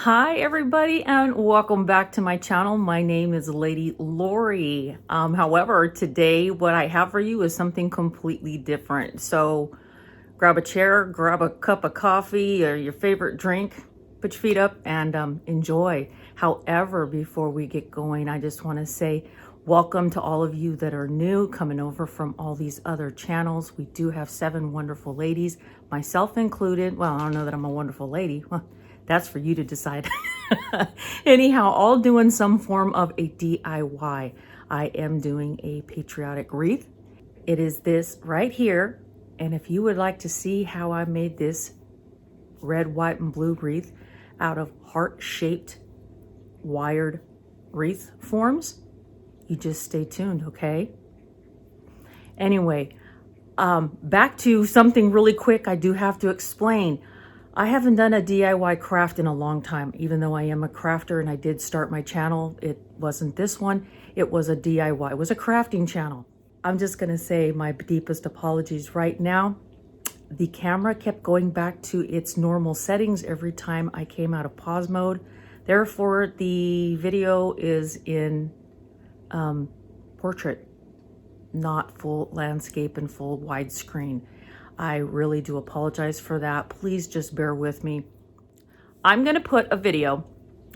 Hi everybody and welcome back to my channel. My name is Lady Lori. However, today what I have for you is something completely different. So grab a chair, grab a cup of coffee or your favorite drink, put your feet up and enjoy. However, before we get going, I just want to say welcome to all of you that are new, coming over from all these other channels. We do have 7 wonderful ladies, myself included. Well, I don't know that I'm a wonderful lady. Well, that's for you to decide. Anyhow, all doing some form of a DIY. I am doing a patriotic wreath. It is this right here. And if you would like to see how I made this red, white, and blue wreath out of heart-shaped wired wreath forms, you just stay tuned, okay? Anyway, back to something really quick I do have to explain. I haven't done a DIY craft in a long time, even though I am a crafter and I did start my channel. It wasn't this one, it was a DIY, it was a crafting channel. I'm just gonna say my deepest apologies right now. The camera kept going back to its normal settings every time I came out of pause mode. Therefore, the video is in portrait, not full landscape and full widescreen. I really do apologize for that. Please just bear with me. I'm gonna put a video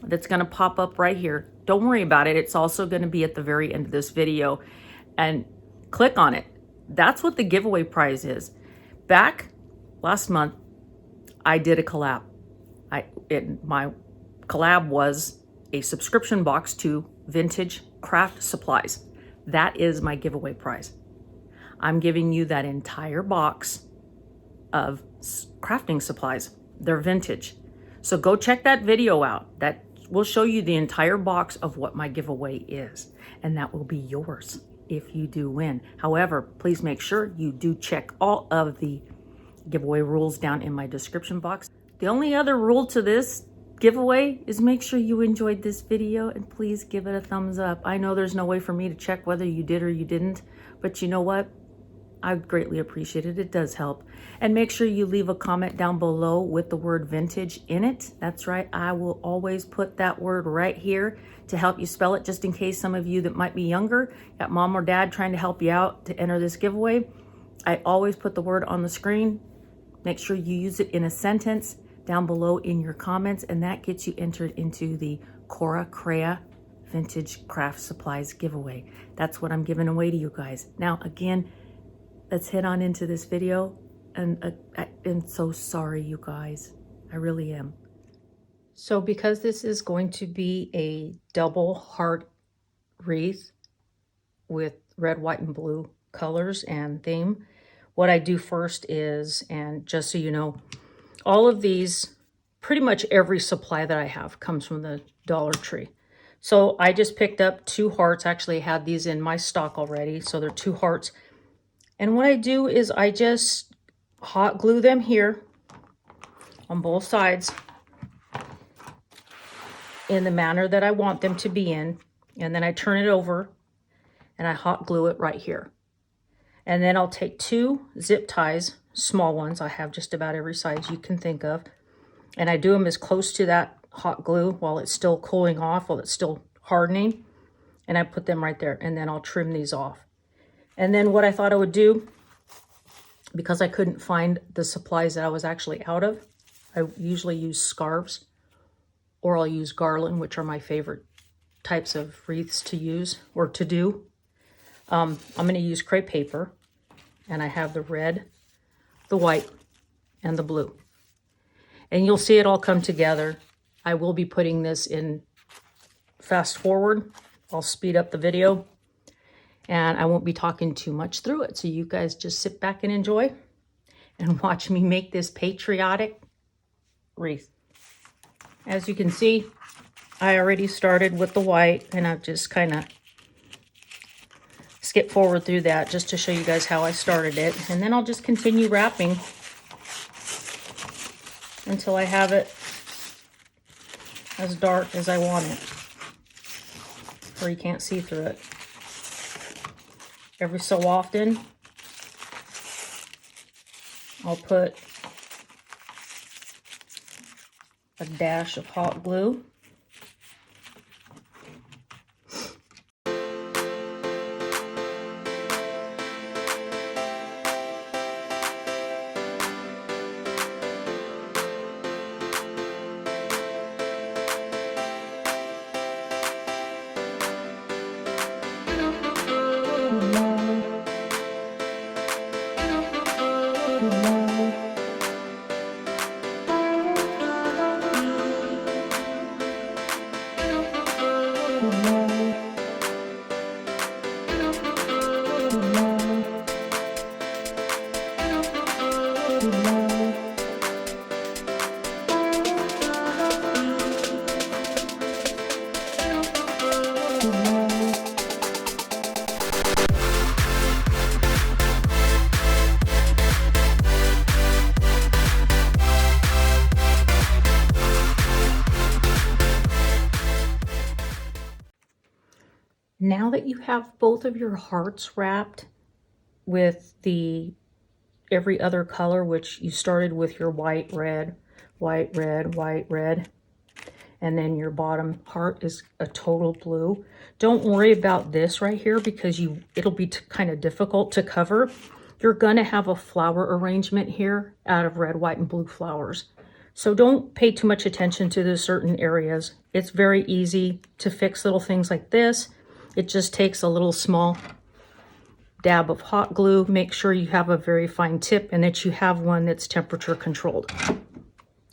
that's gonna pop up right here. Don't worry about it. It's also gonna be at the very end of this video, and click on it. That's what the giveaway prize is. Back last month, I did a collab. My collab was a subscription box to vintage craft supplies. That is my giveaway prize. I'm giving you that entire box of crafting supplies. They're vintage. So go check that video out. That will show you the entire box of what my giveaway is. And that will be yours if you do win. However, please make sure you do check all of the giveaway rules down in my description box. The only other rule to this giveaway is make sure you enjoyed this video and please give it a thumbs up. I know there's no way for me to check whether you did or you didn't, but you know what? I greatly appreciate it. It does help. And make sure you leave a comment down below with the word vintage in it. That's right. I will always put that word right here to help you spell it, just in case some of you that might be younger got mom or dad trying to help you out to enter this giveaway. I always put the word on the screen. Make sure you use it in a sentence down below in your comments, and that gets you entered into the Cora Crea Vintage Craft Supplies giveaway. That's what I'm giving away to you guys. Now, again, let's head on into this video. And I'm so sorry, you guys. I really am. So because this is going to be a double heart wreath with red, white, and blue colors and theme, what I do first is, and just so you know, all of these, pretty much every supply that I have comes from the Dollar Tree. So I just picked up 2 hearts. Actually, I had these in my stock already. So they're 2 hearts. And what I do is I just hot glue them here on both sides in the manner that I want them to be in. And then I turn it over and I hot glue it right here. And then I'll take 2 zip ties, small ones. I have just about every size you can think of. And I do them as close to that hot glue while it's still cooling off, while it's still hardening. And I put them right there. And then I'll trim these off. And then what I thought I would do, because I couldn't find the supplies that I was actually out of, I usually use scarves, or I'll use garland, which are my favorite types of wreaths to use or to do. I'm going to use crepe paper, and I have the red, the white, and the blue. And you'll see it all come together. I will be putting this in fast forward. I'll speed up the video. And I won't be talking too much through it. So you guys just sit back and enjoy and watch me make this patriotic wreath. As you can see, I already started with the white, and I've just kind of skipped forward through that just to show you guys how I started it. And then I'll just continue wrapping until I have it as dark as I want it, where you can't see through it. Every so often, I'll put a dash of hot glue. Now that you have both of your hearts wrapped with the every other color, which you started with your white, red, white, red, white, red, and then your bottom heart is a total blue. Don't worry about this right here because it'll be kind of difficult to cover. You're gonna have a flower arrangement here out of red, white, and blue flowers. So don't pay too much attention to the certain areas. It's very easy to fix little things like this. It just takes a little small dab of hot glue. Make sure you have a very fine tip and that you have one that's temperature controlled.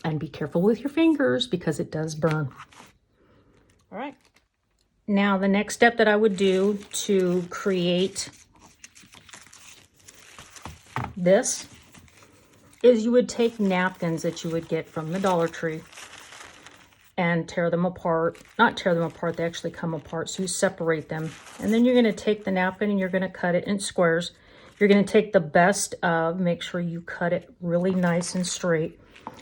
And be careful with your fingers because it does burn. All right. Now the next step that I would do to create this is you would take napkins that you would get from the Dollar Tree and tear them apart. Not tear them apart, they actually come apart, so you separate them. And then you're gonna take the napkin and you're gonna cut it in squares. You're gonna take the best of, make sure you cut it really nice and straight,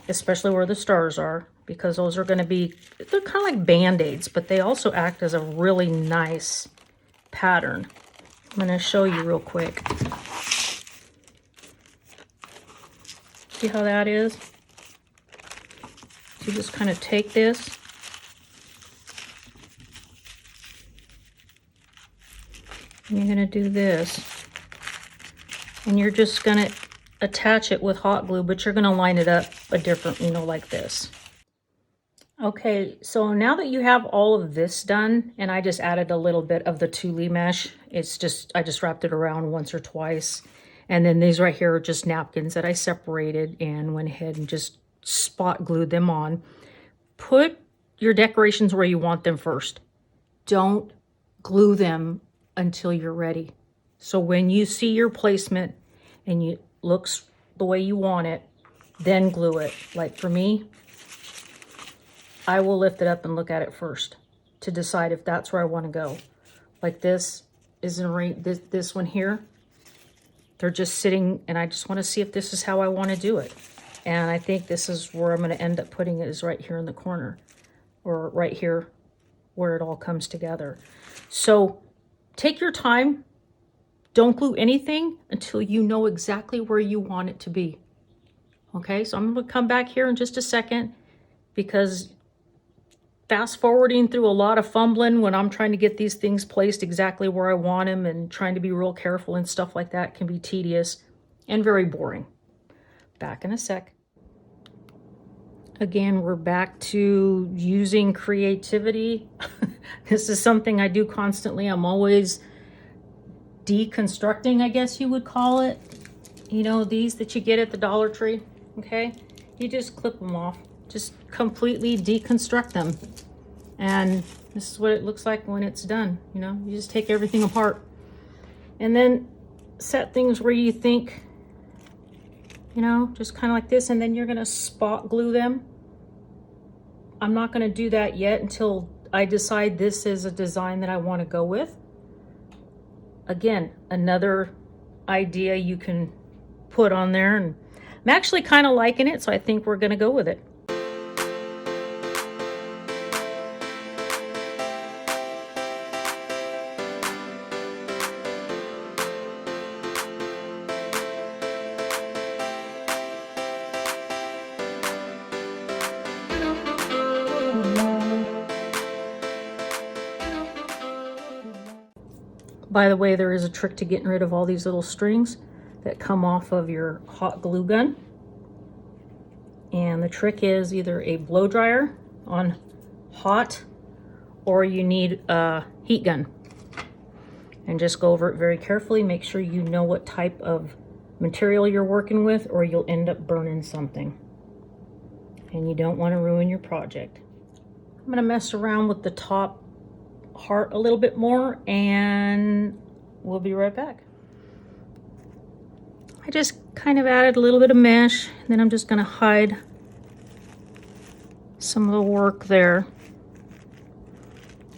especially where the stars are, because those are gonna be, they're kind of like Band-Aids, but they also act as a really nice pattern. I'm gonna show you real quick. See how that is? You just kind of take this and you're going to do this, and you're just going to attach it with hot glue, but you're going to line it up a different, like this. Okay, so now that you have all of this done, and I just added a little bit of the tule mesh, I just wrapped it around once or twice, and then these right here are just napkins that I separated and went ahead and just spot glued them on. Put your decorations where you want them first. Don't glue them until you're ready. So when you see your placement and it looks the way you want it, then glue it. Like for me, I will lift it up and look at it first to decide if that's where I want to go. Like this this one here, they're just sitting, and I just want to see if this is how I want to do it. And I think this is where I'm going to end up putting it, is right here in the corner, or right here where it all comes together. So take your time. Don't glue anything until you know exactly where you want it to be. Okay, so I'm going to come back here in just a second, because fast forwarding through a lot of fumbling when I'm trying to get these things placed exactly where I want them and trying to be real careful and stuff like that can be tedious and very boring. Back in a sec. Again, we're back to using creativity. This is something I do constantly. I'm always deconstructing, I guess you would call it. These that you get at the Dollar Tree, okay? You just clip them off. Just completely deconstruct them. And this is what it looks like when it's done. You just take everything apart. And then set things where you think, just kind of like this, and then you're going to spot glue them. I'm not going to do that yet until I decide this is a design that I want to go with. Again, another idea you can put on there, and I'm actually kind of liking it, so I think we're going to go with it. By the way, there is a trick to getting rid of all these little strings that come off of your hot glue gun. And the trick is either a blow dryer on hot, or you need a heat gun. And just go over it very carefully. Make sure you know what type of material you're working with, or you'll end up burning something. And you don't want to ruin your project. I'm going to mess around with the top heart a little bit more, and we'll be right back. I just kind of added a little bit of mesh, and then I'm just going to hide some of the work there.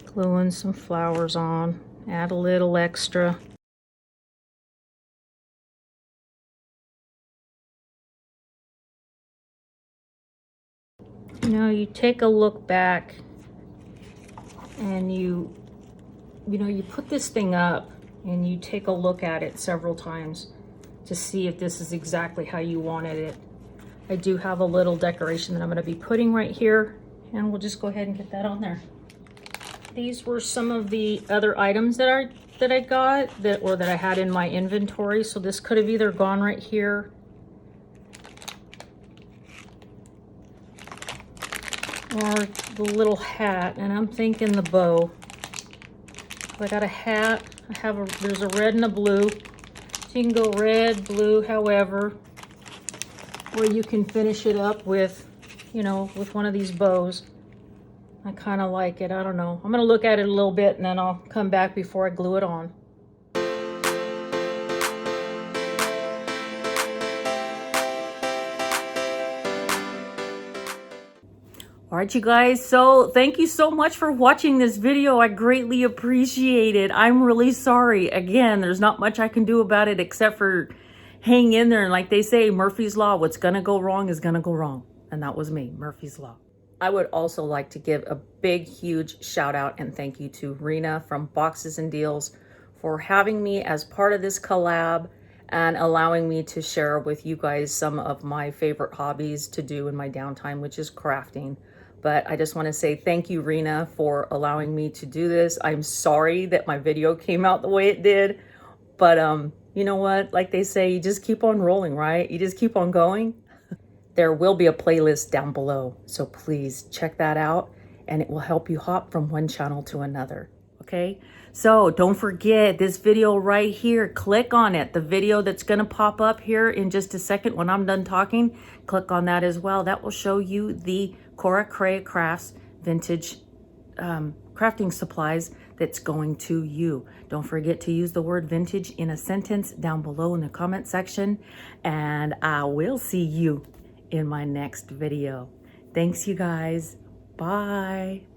Gluing some flowers on, add a little extra. You know, you take a look back and you put this thing up and you take a look at it several times to see if this is exactly how you wanted it. I do have a little decoration that I'm going to be putting right here, and we'll just go ahead and get that on there. These were some of the other items that I got that I had in my inventory. So this could have either gone right here, or the little hat, and I'm thinking the bow. I got a hat. There's a red and a blue. So you can go red, blue, however, or you can finish it up with, with one of these bows. I kind of like it. I don't know. I'm going to look at it a little bit and then I'll come back before I glue it on. All right, you guys. So thank you so much for watching this video. I greatly appreciate it. I'm really sorry. Again, there's not much I can do about it except for hang in there. And like they say, Murphy's Law, what's going to go wrong is going to go wrong. And that was me, Murphy's Law. I would also like to give a big, huge shout out and thank you to Rena from Boxes and Deals for having me as part of this collab and allowing me to share with you guys some of my favorite hobbies to do in my downtime, which is crafting. But I just want to say thank you, Rena, for allowing me to do this. I'm sorry that my video came out the way it did, but you know what? Like they say, you just keep on rolling, right? You just keep on going. There will be a playlist down below, so please check that out, and it will help you hop from one channel to another, okay? So don't forget this video right here. Click on it. The video that's going to pop up here in just a second when I'm done talking, click on that as well. That will show you the Cora Crea Crafts vintage crafting supplies that's going to you. Don't forget to use the word vintage in a sentence down below in the comment section, and I will see you in my next video. Thanks, you guys. Bye.